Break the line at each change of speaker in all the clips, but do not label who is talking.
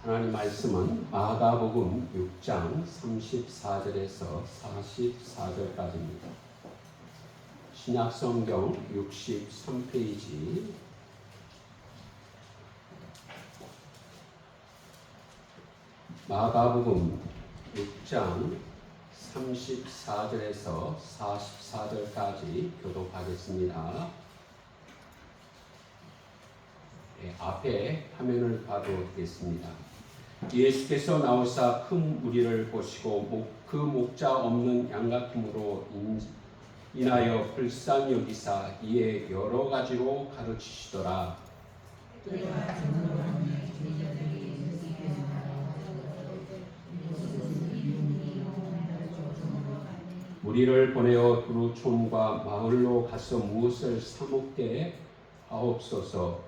하나님 말씀은 마가복음 6장 34절에서 44절까지입니다. 신약성경 63페이지 마가복음 6장 34절에서 44절까지 교독하겠습니다. 앞에 화면을 봐도 되겠습니다. 예수께서 나오사 큰 무리를 보시고 그 목자 없는 양 같음으로 인하여 불쌍히 여기사 이에 여러 가지로 가르치시더라. 무리를 보내어 두루 촌과 마을로 가서 무엇을 사 먹게 하옵소서.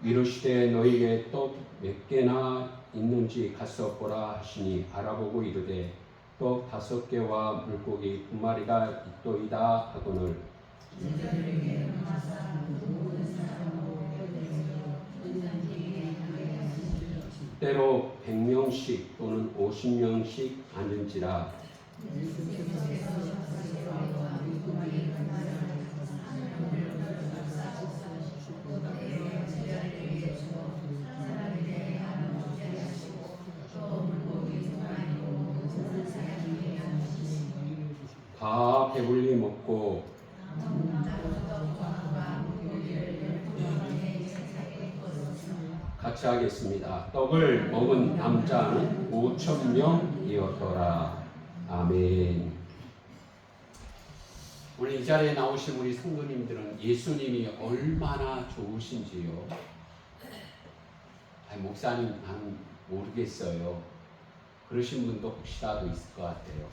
이르시되 너희에게 떡 몇 개나 있는지 가서 보라 하시니 알아보고 이르되 떡 5개와 물고기 2마리가 있도이다 하거늘 때로 100명씩 또는 50명씩 앉은지라. 다 배불리 먹고 같이 하겠습니다. 떡을 먹은 남자는 5,000명이었더라. 아멘. 오늘 이 자리에 나오신 우리 성도님들은 예수님이 얼마나 좋으신지요. 목사님 나는 모르겠어요. 그러신 분도 혹시라도 있을 것 같아요.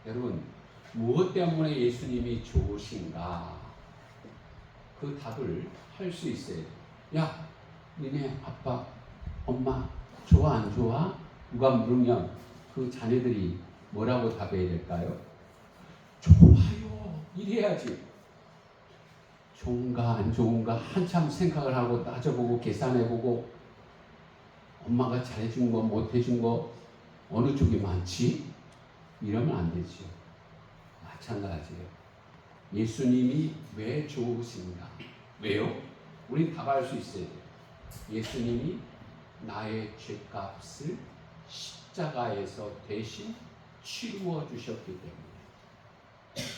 여러분, 무엇 때문에 예수님이 좋으신가? 그 답을 할 수 있어요. 야, 니네 아빠, 엄마 좋아 안 좋아? 누가 물으면 그 자녀들이 뭐라고 답해야 될까요? 좋아요. 이래야지. 좋은가 안 좋은가 한참 생각을 하고 따져보고 계산해보고 엄마가 잘해준 거 못해준 거 어느 쪽이 많지? 이러면 안 되죠. 마찬가지예요. 예수님이 왜 좋으신가? 왜요? 우린 답할 수 있어야 돼요. 예수님이 나의 죄값을 십자가에서 대신 치루어 주셨기 때문에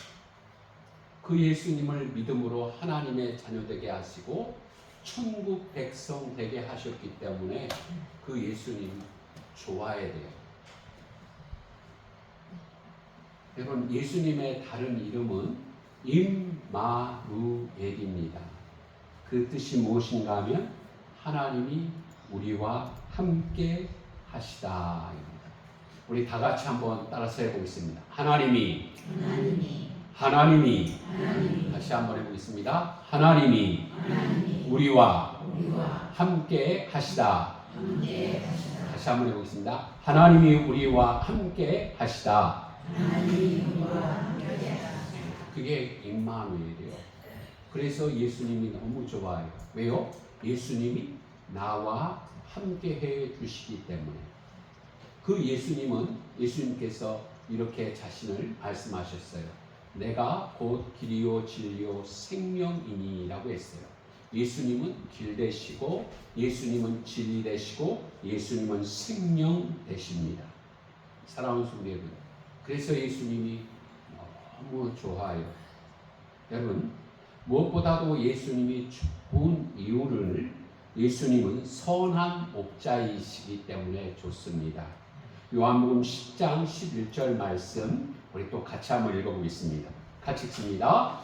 그 예수님을 믿음으로 하나님의 자녀 되게 하시고 천국 백성 되게 하셨기 때문에 그 예수님 좋아해야 돼요. 여러분, 예수님의 다른 이름은 임마누엘입니다. 그 뜻이 무엇인가 하면 하나님이 우리와 함께 하시다. 우리 다 같이 한번 따라서 해보겠습니다. 하나님이 다시 한번 해보겠습니다. 하나님이 우리와 함께 하시다. 다시 한번 해보겠습니다. 하나님이 우리와 함께 하시다. 그게 임마누엘이에요. 그래서 예수님이 너무 좋아요. 왜요? 예수님이 나와 함께 해 주시기 때문에. 그 예수님께서 이렇게 자신을 말씀하셨어요. 내가 곧 길이요 진리요 생명이니라고 했어요. 예수님은 길 되시고 예수님은 진리 되시고 예수님은 생명 되십니다. 사랑하는 성도 여러분, 그래서 예수님이 너무 좋아요. 여러분, 무엇보다도 예수님이 좋은 이유를 예수님은 선한 목자이시기 때문에 좋습니다. 요한복음 10장 11절 말씀 우리 또 같이 한번 읽어보겠습니다. 같이 읽습니다.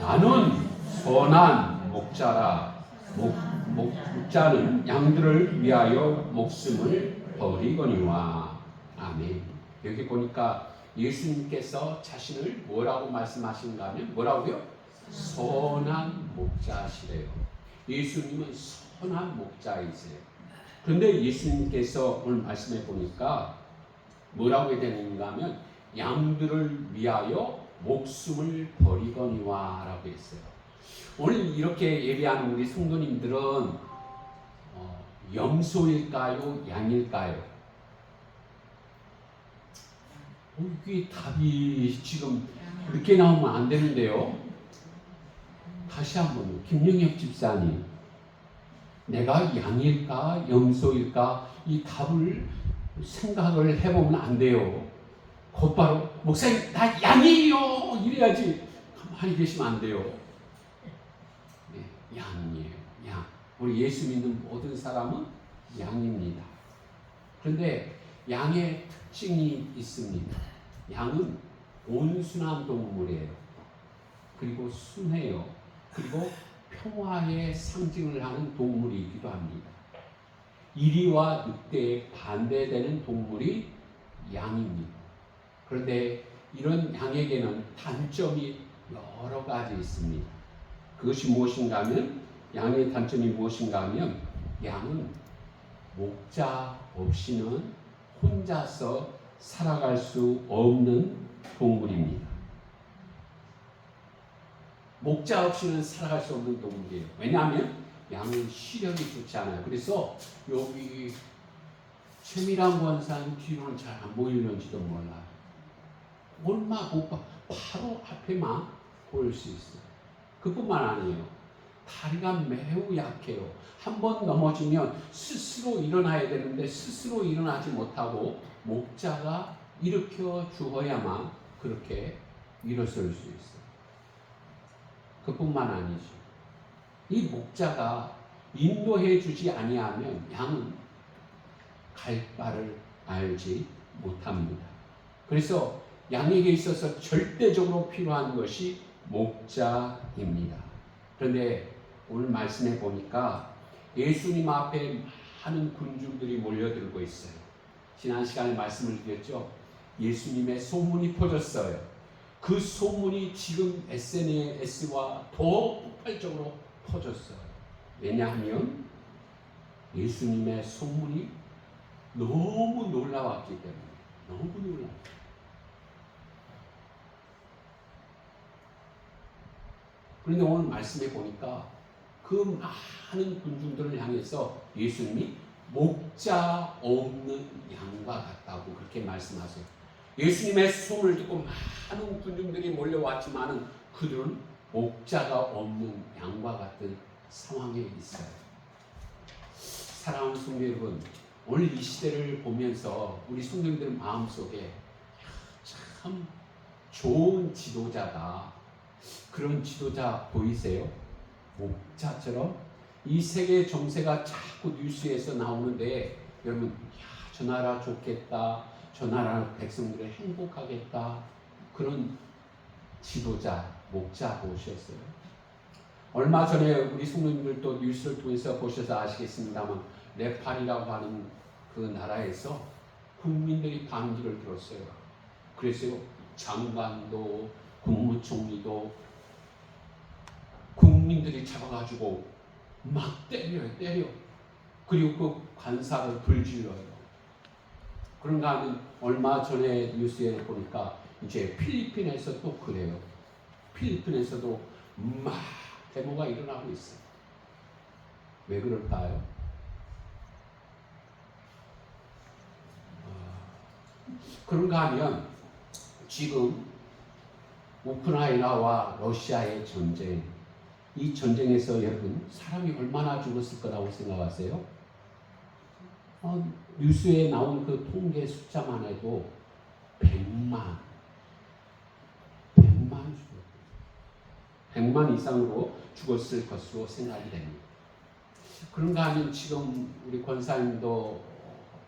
나는 선한 목자라. 목자는 양들을 위하여 목숨을 버리거니와. 아멘. 여기 보니까 예수님께서 자신을 뭐라고 말씀하신가 하면 뭐라고요? 선한 목자시래요. 예수님은 선한 목자이세요. 그런데 예수님께서 오늘 말씀해 보니까 뭐라고 해야 되는가 하면 양들을 위하여 목숨을 버리거니와 라고 했어요. 오늘 이렇게 예배하는 우리 성도님들은 염소일까요? 양일까요? 이게 답이 지금 이렇게 나오면 안 되는데요. 다시 한번 김영혁 집사님, 내가 양일까 염소일까 이 답을 생각을 해보면 안 돼요. 곧바로 목사님 나 양이에요 이래야지. 가만히 계시면 안 돼요. 네, 양이에요. 양. 우리 예수 믿는 모든 사람은 양입니다. 그런데 양의 특징이 있습니다. 양은 온순한 동물이에요. 그리고 순해요. 그리고 평화의 상징을 하는 동물이기도 합니다. 이리와 늑대에 반대되는 동물이 양입니다. 그런데 이런 양에게는 단점이 여러 가지 있습니다. 그것이 무엇인가 하면, 양의 단점이 무엇인가 하면, 양은 목자 없이는 혼자서 살아갈 수 없는 동물입니다. 목자 없이는 살아갈 수 없는 동물이에요. 왜냐하면 양은 시력이 좋지 않아요. 그래서 여기 최미란 권사님 뒤로는 잘 안 보이는지도 몰라요. 얼마 못 봐. 바로 앞에만 보일 수 있어요. 그뿐만 아니에요. 다리가 매우 약해요. 한번 넘어지면 스스로 일어나야 되는데 스스로 일어나지 못하고 목자가 일으켜 주어야만 그렇게 일어설 수 있어요. 그뿐만 아니죠. 이 목자가 인도해 주지 아니하면 양은 갈 바를 알지 못합니다. 그래서 양에게 있어서 절대적으로 필요한 것이 목자입니다. 그런데 오늘 말씀해 보니까 예수님 앞에 많은 군중들이 몰려들고 있어요. 지난 시간에 말씀을 드렸죠. 예수님의 소문이 퍼졌어요. 그 소문이 지금 SNS와 더 폭발적으로 퍼졌어요. 왜냐하면 예수님의 소문이 너무 놀라웠기 때문에. 너무 놀라웠어요. 그런데 오늘 말씀해 보니까 그 많은 군중들을 향해서 예수님이 목자 없는 양과 같다고 그렇게 말씀하세요. 예수님의 소문을 듣고 많은 군중들이 몰려왔지만은 그들은 목자가 없는 양과 같은 상황에 있어요. 사랑하는 성도 여러분, 오늘 이 시대를 보면서 우리 성도님들 마음속에 참 좋은 지도자다, 그런 지도자 보이세요? 목자처럼 이 세계 정세가 자꾸 뉴스에서 나오는데 여러분, 저 나라 좋겠다, 저 나라 백성들이 행복하겠다, 그런 지도자, 목자 보셨어요? 얼마 전에 우리 성도님들 또 뉴스를 통해서 보셔서 아시겠습니다만 네팔이라고 하는 그 나라에서 국민들이 반기를 들었어요. 그래서 장관도 국무총리도 국민들이 잡아가지고 막 때려. 그리고 그 관사를 불질러요. 그런가 하면 얼마 전에 뉴스에 보니까 이제 필리핀에서 또 그래요. 필리핀에서도 막 데모가 일어나고 있어요. 왜 그럴까요? 그런가 하면 지금 우크라이나와 러시아의 전쟁, 이 전쟁에서 여러분 사람이 얼마나 죽었을 거라고 생각하세요? 뉴스에 나온 그 통계 숫자만 해도 100만 죽었어요. 100만 이상으로 죽었을 것으로 생각이 됩니다. 그런가 하면 지금 우리 권사님도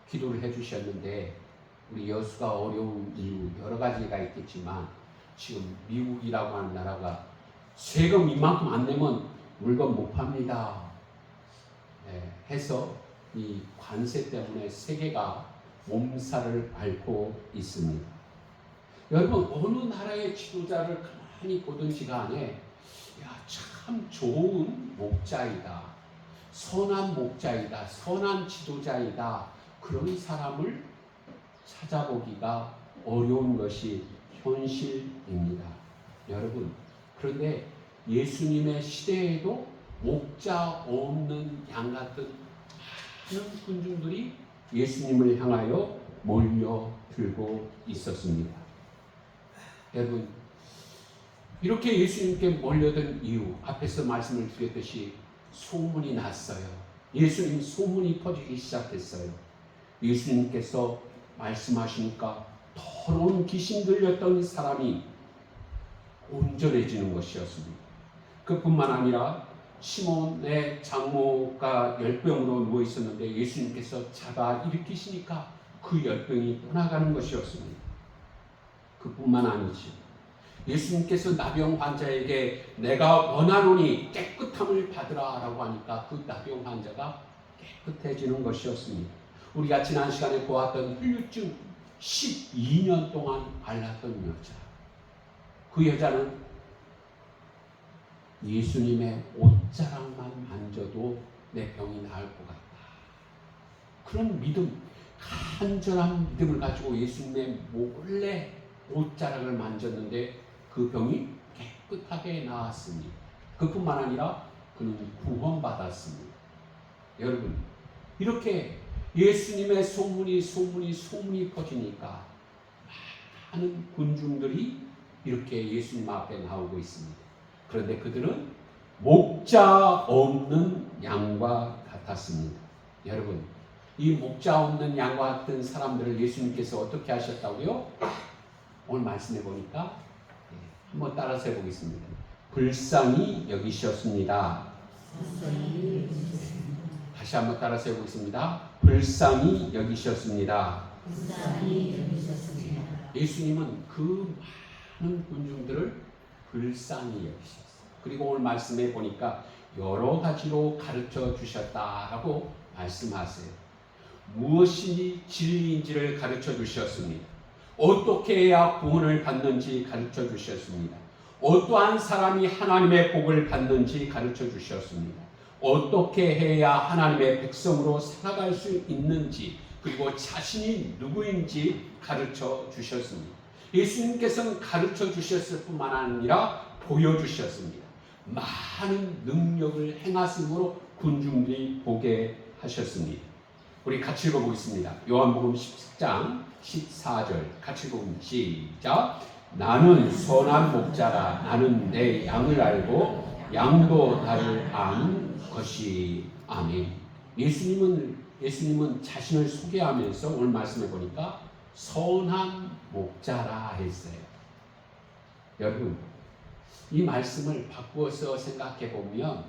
기도를 해주셨는데 우리 여수가 어려운 이유 여러 가지가 있겠지만 지금 미국이라고 하는 나라가 세금 이만큼 안 내면 물건 못 팝니다. 해서 이 관세 때문에 세계가 몸살을 앓고 있습니다. 여러분 어느 나라의 지도자를 가만히 보든지 간에 참 좋은 목자이다, 선한 목자이다, 선한 지도자이다, 그런 사람을 찾아보기가 어려운 것이 현실입니다. 여러분, 그런데 예수님의 시대에도 목자 없는 양 같은 많은 군중들이 예수님을 향하여 몰려들고 있었습니다. 여러분, 이렇게 예수님께 몰려든 이유, 앞에서 말씀을 드렸듯이 소문이 났어요. 예수님 소문이 퍼지기 시작했어요. 예수님께서 말씀하시니까 더러운 귀신 들렸던 사람이 온전해지는 것이었습니다. 그뿐만 아니라 시몬의 장모가 열병으로 누워 있었는데 예수님께서 잡아 일으키시니까 그 열병이 떠나가는 것이었습니다. 그뿐만 아니지. 예수님께서 나병 환자에게 내가 원하노니 깨끗함을 받으라 라고 하니까 그 나병 환자가 깨끗해지는 것이었습니다. 우리가 지난 시간에 보았던 혈류증 12년 동안 앓았던 여자, 그 여자는 예수님의 옷자락만 만져도 내 병이 나을 것 같다. 그런 믿음, 간절한 믿음을 가지고 예수님의 몰래 옷자락을 만졌는데 그 병이 깨끗하게 나았습니다. 그뿐만 아니라 그는 구원받았습니다. 여러분, 이렇게 예수님의 소문이 퍼지니까 많은 군중들이 이렇게 예수님 앞에 나오고 있습니다. 그런데 그들은 목자 없는 양과 같았습니다. 여러분, 이 목자 없는 양과 같은 사람들을 예수님께서 어떻게 하셨다고요? 오늘 말씀해 보니까 한번 따라서 해보겠습니다. 불쌍히 여기셨습니다. 다시 한번 따라서 해보겠습니다. 불쌍히 여기셨습니다. 예수님은 그 많은 군중들을 불쌍히 여기셨어요. 그리고 오늘 말씀해 보니까 여러 가지로 가르쳐 주셨다라고 말씀하세요. 무엇이 진리인지를 가르쳐 주셨습니다. 어떻게 해야 구원을 받는지 가르쳐 주셨습니다. 어떠한 사람이 하나님의 복을 받는지 가르쳐 주셨습니다. 어떻게 해야 하나님의 백성으로 살아갈 수 있는지, 그리고 자신이 누구인지 가르쳐 주셨습니다. 예수님께서는 가르쳐 주셨을 뿐만 아니라 보여주셨습니다. 많은 능력을 행하심으로 군중들이 보게 하셨습니다. 우리 같이 읽어보겠습니다. 요한복음 10장 14절 같이 읽어보면 시작. 나는 선한 목자라. 나는 내 양을 알고 양도 나를 아는 것이. 아멘. 예수님은 자신을 소개하면서 오늘 말씀해 보니까 선한 목자라 했어요. 여러분, 이 말씀을 바꾸어서 생각해 보면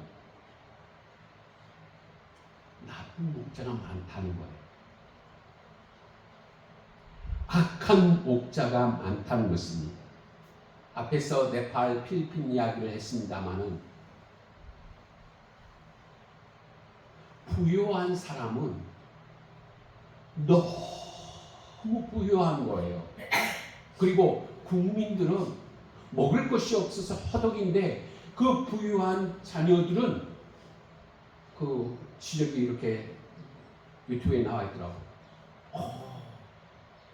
나쁜 목자가 많다는 거예요. 악한 목자가 많다는 것입니다. 앞에서 네팔, 필리핀 이야기를 했습니다마는 부유한 사람은 너무 부유한 거예요. 그리고 국민들은 먹을 것이 없어서 허덕인데 그 부유한 자녀들은 그 지적이 이렇게 유튜브에 나와 있더라고요.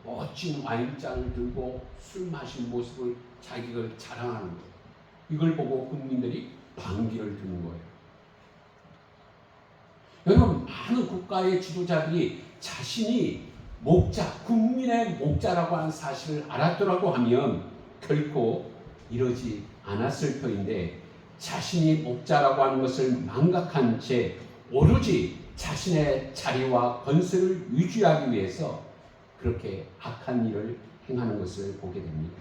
멋진 와인잔을 들고 술 마신 모습을 자기가 자랑하는 거예요. 이걸 보고 국민들이 반기를 드는 거예요. 여러분, 많은 국가의 지도자들이 자신이 목자, 국민의 목자라고 하는 사실을 알았더라고 하면 결코 이러지 않았을 터인데 자신이 목자라고 하는 것을 망각한 채 오로지 자신의 자리와 권세를 유지하기 위해서 그렇게 악한 일을 행하는 것을 보게 됩니다.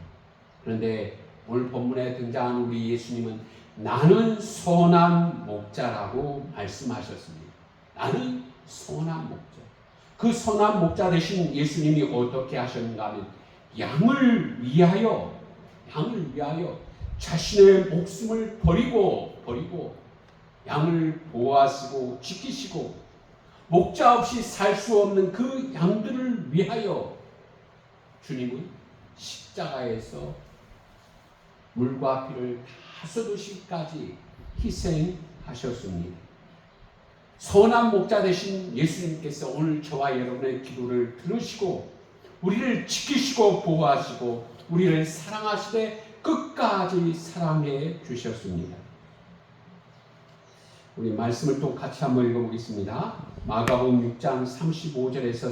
그런데 오늘 본문에 등장한 우리 예수님은 나는 선한 목자라고 말씀하셨습니다. 나는 선한 목자. 그 선한 목자 대신 예수님이 어떻게 하셨는가 하면 양을 위하여 자신의 목숨을 버리고 양을 보호하시고 지키시고 목자 없이 살 수 없는 그 양들을 위하여 주님은 십자가에서 물과 피를 다 쏟으시기까지 희생하셨습니다. 선한 목자 되신 예수님께서 오늘 저와 여러분의 기도를 들으시고 우리를 지키시고 보호하시고 우리를 사랑하시되 끝까지 사랑해 주셨습니다. 우리 말씀을 또 같이 한번 읽어보겠습니다. 마가복음 6장 35절에서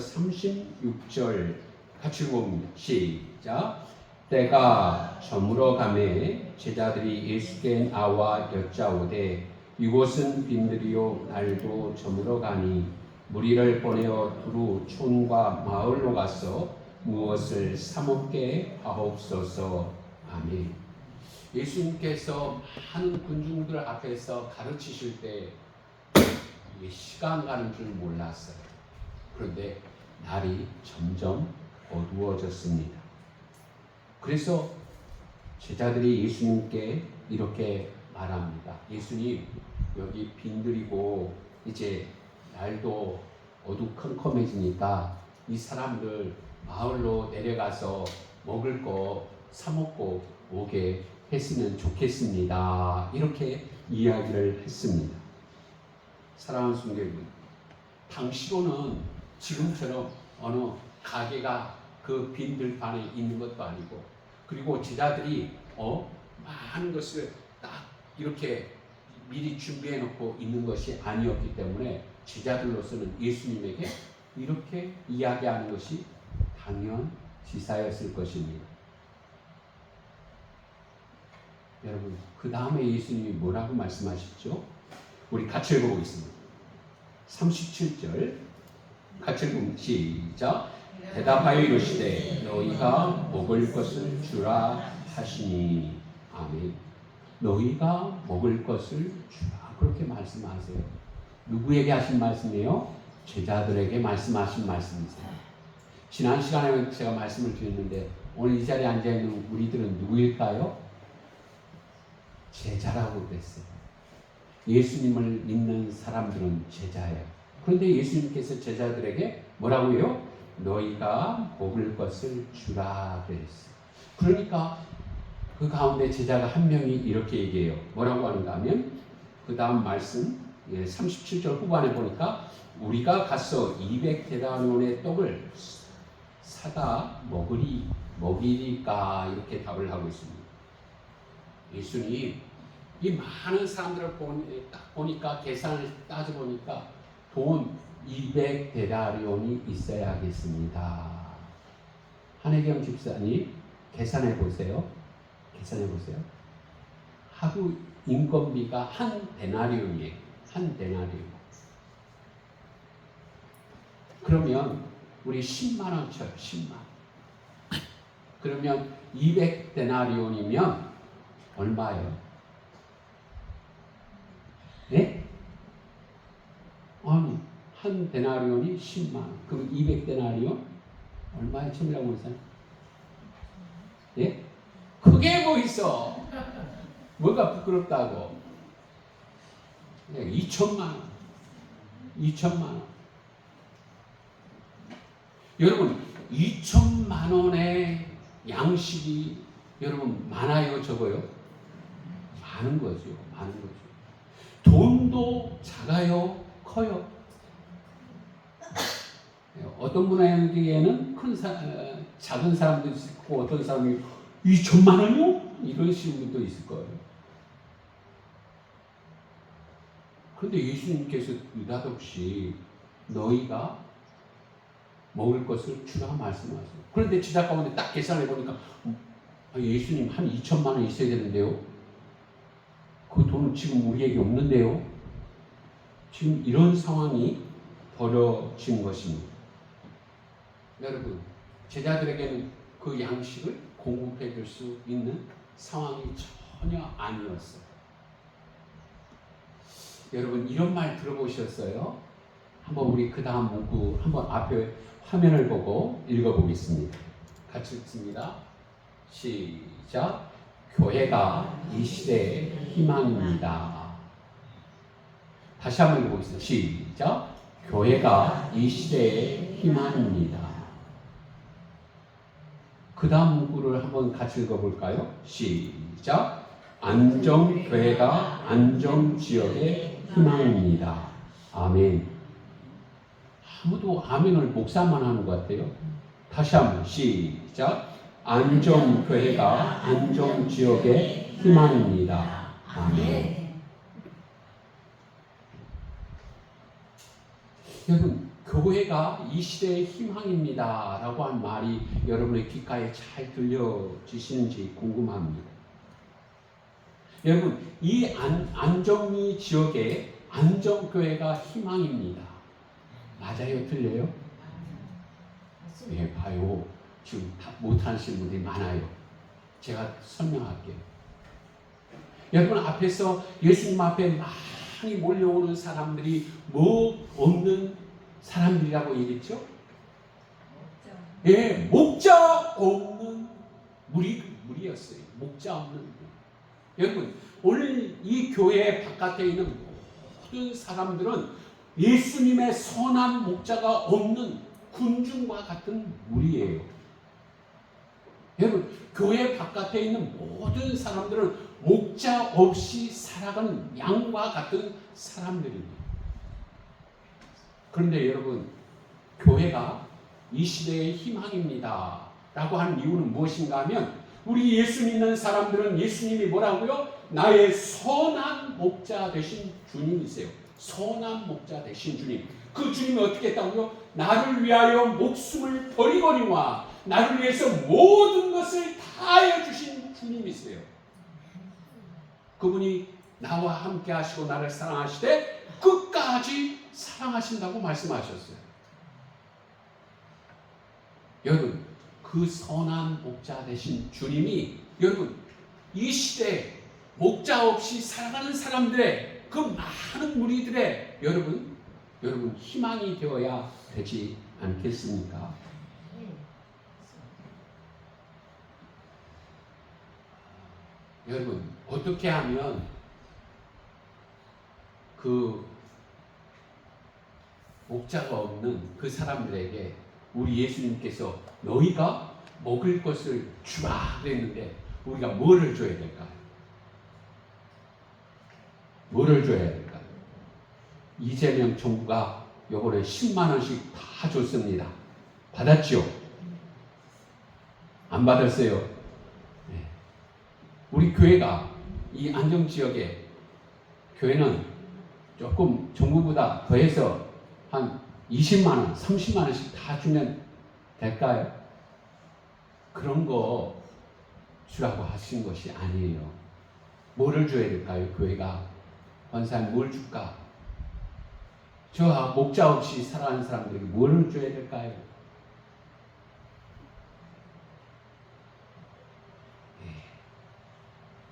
36절 같이 읽어봅니다. 시작. 때가 저물어 가매 제자들이 예수께 나와 여짜오되 이곳은 빈들이요 날도 저물어 가니 무리를 보내어 두루 촌과 마을로 가서 무엇을 사 먹게 하옵소서. 아멘. 예수님께서 많은 군중들 앞에서 가르치실 때 시간 가는 줄 몰랐어요. 그런데 날이 점점 어두워졌습니다. 그래서 제자들이 예수님께 이렇게 말합니다. 예수님, 여기 빈들이고 이제 날도 어두컴컴해지니까 이 사람들 마을로 내려가서 먹을 거 사 먹고 오게 했으면 좋겠습니다. 이렇게 이야기를 했습니다. 사랑하는 성도 여러분, 당시로는 지금처럼 어느 가게가 그 빈들판에 있는 것도 아니고, 그리고 제자들이 많은 것을 딱 이렇게 미리 준비해 놓고 있는 것이 아니었기 때문에 제자들로서는 예수님에게 이렇게 이야기하는 것이 당연지사였을 것입니다. 여러분, 그 다음에 예수님이 뭐라고 말씀하셨죠? 우리 같이 읽어보겠습니다. 37절 같이 읽으면 시작. 대답하여 이르시되 너희가 먹을 것을 주라 하시니. 아멘. 너희가 먹을 것을 주라, 그렇게 말씀하세요. 누구에게 하신 말씀이에요? 제자들에게 말씀하신 말씀이세요. 지난 시간에 제가 말씀을 드렸는데 오늘 이 자리에 앉아있는 우리들은 누구일까요? 제자라고 그랬어요. 예수님을 믿는 사람들은 제자예요. 그런데 예수님께서 제자들에게 뭐라고 해요? 너희가 먹을 것을 주라 그랬어요. 그러니까 그 가운데 제자가 한 명이 이렇게 얘기해요. 뭐라고 하는가 하면 그 다음 말씀 37절 후반에 보니까 우리가 가서 200데나리온의 떡을 사다 먹이리까 이렇게 답을 하고 있습니다. 예수님, 이 많은 사람들을 딱 보니까 계산을 따져보니까 돈 200데나리온이 있어야겠습니다. 한혜경 집사님 계산해 보세요. 하루 인건비가 한 데나리온이에요. 한 데나리온. 그러면 우리 10만 원 쳐요. 10만. 그러면 200데나리온이면 얼마예요? 네? 아니, 한 데나리온이 10만 원. 그럼 200데나리온 얼마에 청이라고 했어요? 예? 크게 보이소. 뭐가 부끄럽다고? 2천만 원. 2천만 원. 여러분, 2천만 원의 양식이 여러분 많아요, 적어요? 많은 거죠. 많은 거죠. 돈도 작아요, 커요? 어떤 분에게는 작은 사람도 있고 어떤 사람이 2천만 원이요? 이러시는 분도 있을 거예요. 그런데 예수님께서 느닷없이 너희가 먹을 것을 주라 말씀하세요. 그런데 제자 가운데 딱 계산해 보니까 예수님 한 2천만 원 있어야 되는데요. 그 돈은 지금 우리에게 없는데요. 지금 이런 상황이 벌어진 것입니다. 여러분, 제자들에게는 그 양식을 공급해 줄 수 있는 상황이 전혀 아니었어요. 여러분, 이런 말 들어보셨어요? 한번 우리 그 다음 문구 한번 앞에 화면을 보고 읽어보겠습니다. 같이 읽습니다. 시작. 교회가 이 시대의 희망입니다. 다시 한번 읽어보겠습니다. 시작. 교회가 이 시대의 희망입니다. 그 다음 문구를 한번 같이 읽어볼까요? 시작. 안정교회가 안정지역의 희망입니다. 아멘. 아무도 아멘을 목사만 하는 것 같아요. 다시 한번 시작. 안정교회가 안정지역의 희망입니다. 아멘. 여러분, 교회가 이 시대의 희망입니다 라고 한 말이 여러분의 귓가에 잘 들려지시는지 궁금합니다. 여러분, 이 안정리 지역에 안정교회가 희망입니다. 맞아요? 틀려요? 예, 봐요. 지금 못하시는 분들이 많아요. 제가 설명할게요. 여러분, 앞에서 예수님 앞에 많이 몰려오는 사람들이 뭐 없는 사람들이라고 얘기했죠? 예, 목자 없는 무리였어요. 목자 없는 무리. 여러분, 오늘 이 교회 바깥에 있는 모든 사람들은 예수님의 선한 목자가 없는 군중과 같은 무리예요. 여러분, 교회 바깥에 있는 모든 사람들은 목자 없이 살아가는 양과 같은 사람들입니다. 그런데 여러분, 교회가 이 시대의 희망입니다 라고 하는 이유는 무엇인가 하면, 우리 예수 믿는 사람들은 예수님이 뭐라고요? 나의 선한 목자 되신 주님이세요. 선한 목자 되신 주님. 그 주님이 어떻게 했다고요? 나를 위하여 목숨을 버리거니와 나를 위해서 모든 것을 다하여 주신 주님이세요. 그분이 나와 함께 하시고 나를 사랑하시되 끝까지 사랑하신다고 말씀하셨어요. 여러분, 그 선한 목자 되신 주님이 여러분 이 시대에 목자 없이 살아가는 사람들의 그 많은 무리들의 여러분 희망이 되어야 되지 않겠습니까? 여러분, 어떻게 하면 그 목자가 없는 그 사람들에게 우리 예수님께서 너희가 먹을 것을 주라 그랬는데 우리가 뭐를 줘야 될까요? 뭐를 줘야 될까요? 이재명 정부가 요번에 10만 원씩 다 줬습니다. 받았죠? 안 받았어요? 네. 우리 교회가 이 안정지역에 교회는 조금 정부보다 더해서 한 20만 원, 30만 원씩 다 주면 될까요? 그런 거 주라고 하신 것이 아니에요. 뭐를 줘야 될까요? 교회가 권사님 뭘 줄까? 저 목자 없이 살아가는 사람들에게 뭐를 줘야 될까요?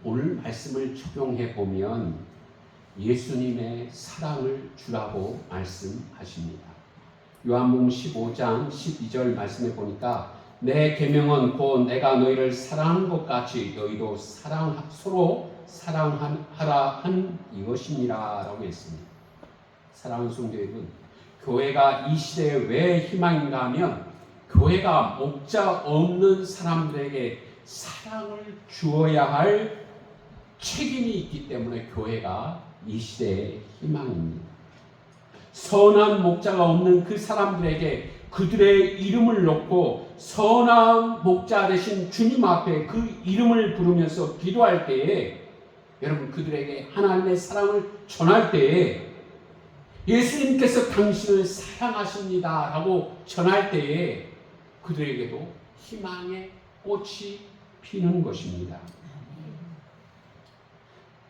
오늘 말씀을 적용해 보면 예수님의 사랑을 주라고 말씀하십니다. 요한복음 15장 12절 말씀해 보니까 내 계명은 곧 내가 너희를 사랑한 것 같이 너희도 서로 사랑하라 한 이것이니라 라고 했습니다. 사랑하는 성도 여러분, 교회가 이 시대에 왜 희망인가 하면 교회가 목자 없는 사람들에게 사랑을 주어야 할 책임이 있기 때문에 교회가 이 시대의 희망입니다. 선한 목자가 없는 그 사람들에게 그들의 이름을 놓고 선한 목자 되신 주님 앞에 그 이름을 부르면서 기도할 때에 여러분 그들에게 하나님의 사랑을 전할 때에 예수님께서 당신을 사랑하십니다 라고 전할 때에 그들에게도 희망의 꽃이 피는 것입니다.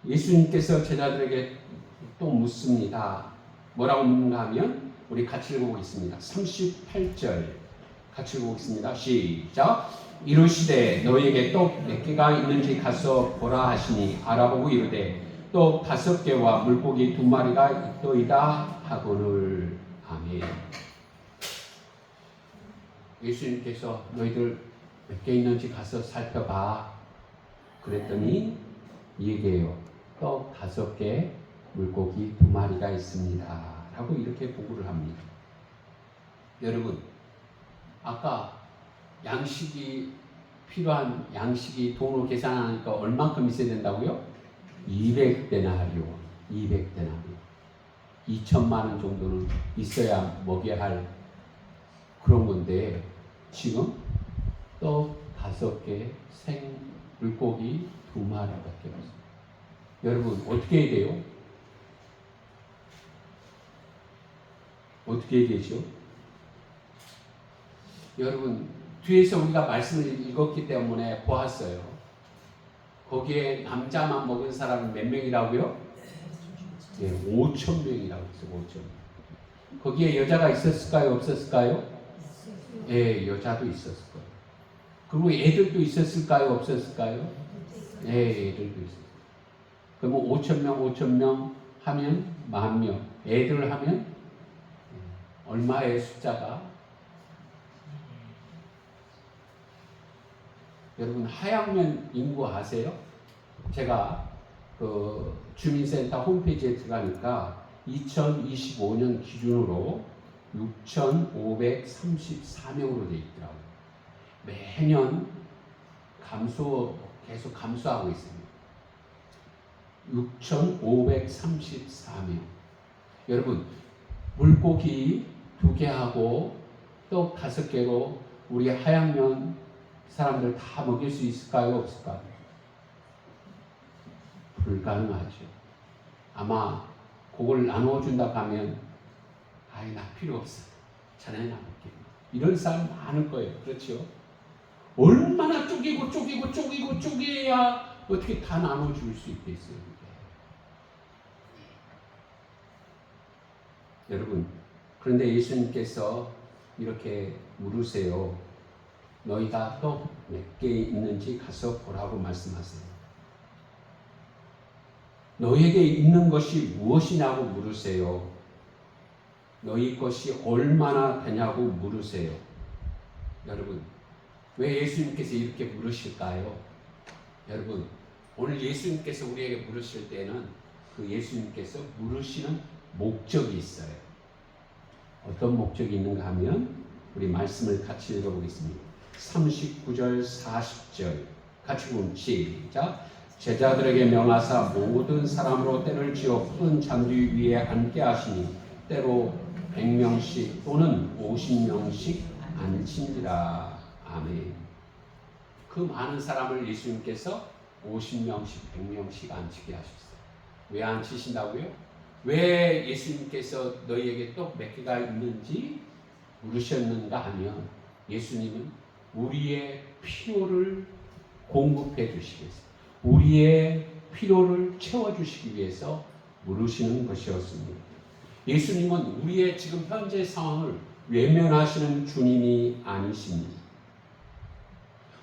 예수님께서 제자들에게 또 묻습니다. 뭐라고 묻는가 하면 우리 같이 읽어보겠습니다. 38절 같이 읽어보겠습니다. 시작. 이르시되 너희에게 떡 몇 개가 있는지 가서 보라 하시니 알아보고 이르되 떡 5개와 물고기 2마리가 있도이다 하거늘. 아멘. 예수님께서 너희들 몇 개 있는지 가서 살펴봐 그랬더니 얘기해요. 떡 5개, 물고기 2마리가 있습니다 라고 이렇게 보고를 합니다. 여러분, 아까 양식이 필요한 양식이 돈으로 계산하니까 얼만큼 있어야 된다고요? 200데나리오 200데나리오 2천만 원 정도는 있어야 먹여야 할 그런 건데 지금 떡 5개, 생 물고기 2마리밖에 없어요. 여러분 어떻게 해야 돼요? 어떻게 해야 되죠? 여러분 뒤에서 우리가 말씀을 읽었기 때문에 보았어요. 거기에 남자만 먹은 사람은 몇 명이라고요? 네, 5,000명이라고 했어요. 5,000명. 거기에 여자가 있었을까요? 없었을까요? 예, 여자도 있었을 거예요. 그리고 애들도 있었을까요? 없었을까요? 예, 애들도 있었어요. 그러면 5,000명, 5,000명 하면 10,000명. 애들 하면 얼마의 숫자가? 여러분 하양면 인구 아세요? 제가 그 주민센터 홈페이지에 들어가니까 2025년 기준으로 6,534명으로 되어 있더라고요. 매년 계속 감소하고 있습니다. 6,534명. 여러분 물고기 2개하고 떡 5개로 우리 하양면 사람들 다 먹일 수 있을까요? 없을까요? 불가능하죠. 아마 그걸 나누어준다고 하면 아이 나 필요 없어. 자네나 먹게. 이런 사람 많을 거예요. 그렇죠? 얼마나 쪼개야 어떻게 다 나눠줄 수 있겠어요? 여러분 그런데 예수님께서 이렇게 물으세요. 너희가 떡 몇 개 있는지 가서 보라고 말씀하세요. 너희에게 있는 것이 무엇이냐고 물으세요. 너희 것이 얼마나 되냐고 물으세요. 여러분 왜 예수님께서 이렇게 물으실까요? 여러분 오늘 예수님께서 우리에게 물으실 때는 그 예수님께서 물으시는 목적이 있어요. 어떤 목적이 있는가 하면 우리 말씀을 같이 읽어보겠습니다. 39절 40절 같이 보면 시작. 제자들에게 명하사 모든 사람으로 때를 지어 푸른 잔디 위에 앉게 하시니 때로 100명씩 또는 50명씩 앉힌지라. 아멘. 그 많은 사람을 예수님께서 50명씩 100명씩 앉히게 하셨어요. 왜 앉히신다고요? 왜 예수님께서 너희에게 떡 몇 개가 있는지 물으셨는가 하면 예수님은 우리의 필요를 공급해 주시겠어요. 우리의 필요를 채워주시기 위해서 물으시는 것이었습니다. 예수님은 우리의 지금 현재 상황을 외면하시는 주님이 아니십니다.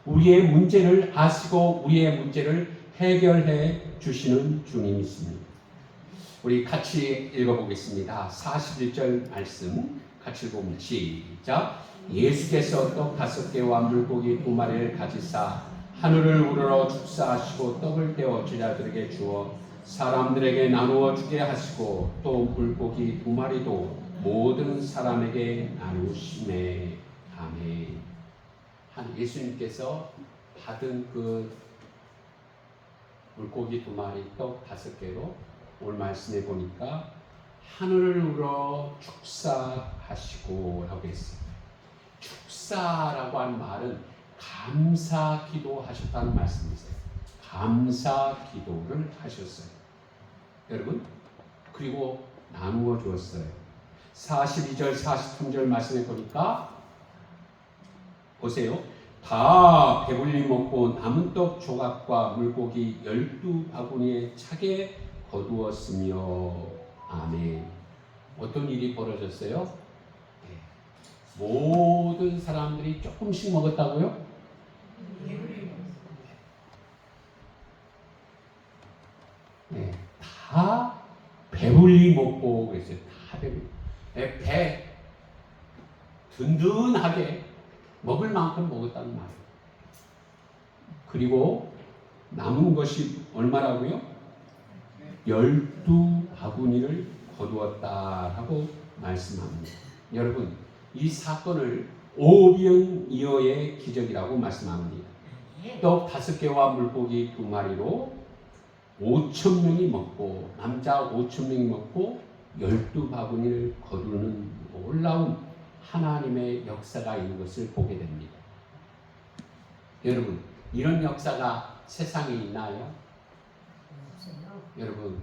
우리의 문제를 아시고 우리의 문제를 해결해 주시는 주님이십니다. 우리 같이 읽어보겠습니다. 41절 말씀 같이 읽어보면 시작. 예수께서 떡 5개와 물고기 2마리를 가지사 하늘을 우러러 축사하시고 떡을 떼어 제자들에게 주어 사람들에게 나누어 주게 하시고 또 물고기 2마리도 모든 사람에게 나누시매. 아멘. 예수님께서 받은 그 물고기 2마리 떡 5개로 오늘 말씀해 보니까 하늘을 우러 축사하시고 라고 했어요. 축사라고 하는 말은 감사 기도하셨다는 말씀이세요. 감사 기도를 하셨어요. 여러분 그리고 나누어 주었어요. 42절 43절 말씀해 보니까 보세요. 다 배불리 먹고 남은 떡 조각과 물고기 12바구니에 차게 거두었으며. 아멘. 어떤 일이 벌어졌어요? 모든 사람들이 조금씩 먹었다고요? 네, 다 배불리 먹고 그랬어요. 다 배불리. 배 든든하게 먹을 만큼 먹었다는 말이에요. 그리고 남은 것이 얼마라고요? 12바구니를 거두었다라고 말씀합니다. 여러분 이 사건을 오병이어의 기적이라고 말씀합니다. 떡 5개와 물고기 2마리로 5,000명이 먹고 남자 5,000명이 먹고 12바구니를 거두는 놀라운 하나님의 역사가 있는 것을 보게 됩니다. 여러분, 이런 역사가 세상에 있나요? 여러분,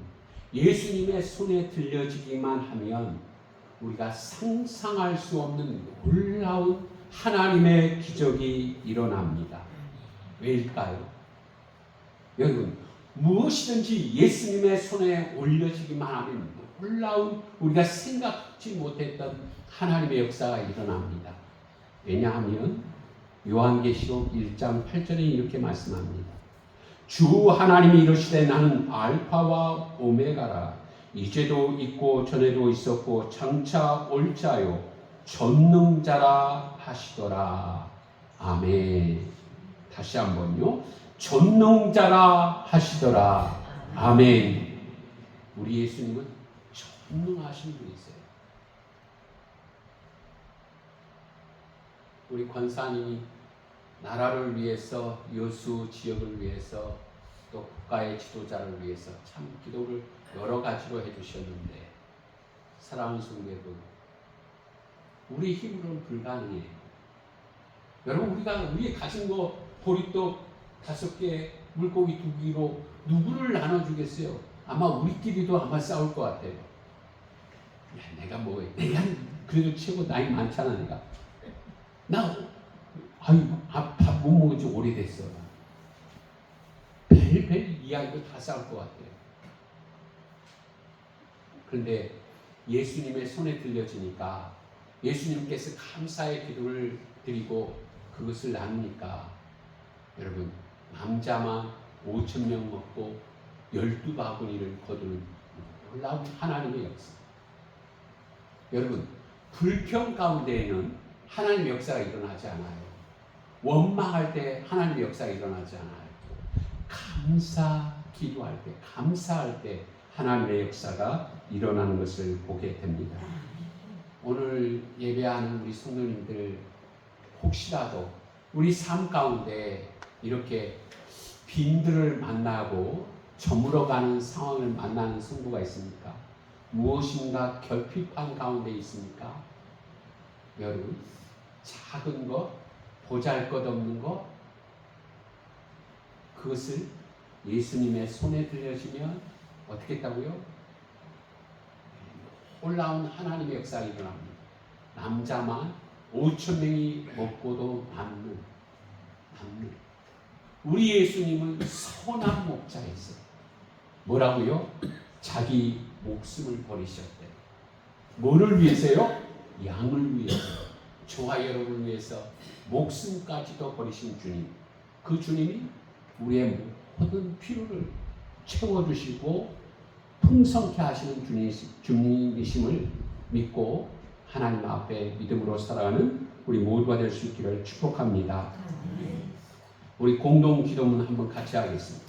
예수님의 손에 들려지기만 하면 우리가 상상할 수 없는 놀라운 하나님의 기적이 일어납니다. 왜일까요? 여러분, 무엇이든지 예수님의 손에 올려지기만 하면 놀라운 우리가 생각지 못했던 하나님의 역사가 일어납니다. 왜냐하면 요한계시록 1장 8절에 이렇게 말씀합니다. 주 하나님이 이르시되 나는 알파와 오메가라. 이제도 있고 전에도 있었고 장차 올 자요 전능자라 하시더라. 아멘. 다시 한번요. 전능자라 하시더라. 아멘. 우리 예수님은 전능하신 분이세요. 우리 권사님이 나라를 위해서, 여수 지역을 위해서, 또 국가의 지도자를 위해서 참 기도를 여러 가지로 해주셨는데, 사랑하는 성도 여러분, 우리 힘으로는 불가능해요. 여러분, 우리가 위에 가진 거 보리떡 5개, 물고기 2개로 누구를 나눠주겠어요? 아마 우리끼리도 아마 싸울 것 같아요. 야, 내가 그래도 최고 나이 많잖아, 내가. 밥 못 먹은 지 오래됐어. 별 이야기도 다 싸울 것 같아요. 그런데 예수님의 손에 들려지니까 예수님께서 감사의 기도를 드리고 그것을 나누니까 여러분, 남자만 5,000명 먹고 12바구니를 거두는 놀라운 하나님의 역사. 여러분, 불평 가운데에는 하나님의 역사가 일어나지 않아요. 원망할 때 하나님의 역사가 일어나지 않아요. 기도할 때, 감사할 때 하나님의 역사가 일어나는 것을 보게 됩니다. 오늘 예배하는 우리 성도님들, 혹시라도 우리 삶 가운데 이렇게 빈들을 만나고 저물어가는 상황을 만나는 성도가 있습니까? 무엇인가 결핍한 가운데 있습니까? 여러분, 작은 것, 보잘것없는 것, 그것을 예수님의 손에 들려지면 어떻게 했다고요? 놀라운 하나님의 역사가 일어납니다. 남자만 5,000명이 먹고도 남는 우리 예수님은 선한 목자이세요. 뭐라고요? 자기 목숨을 버리셨대요. 뭐를 위해서요? 양을 위해서, 저와 여러분을 위해서 목숨까지도 버리신 주님. 그 주님이 우리의 모든 필요를 채워주시고 풍성케 하시는 주님이심을 믿고 하나님 앞에 믿음으로 살아가는 우리 모두가 될 수 있기를 축복합니다. 우리 공동 기도문 한번 같이 하겠습니다.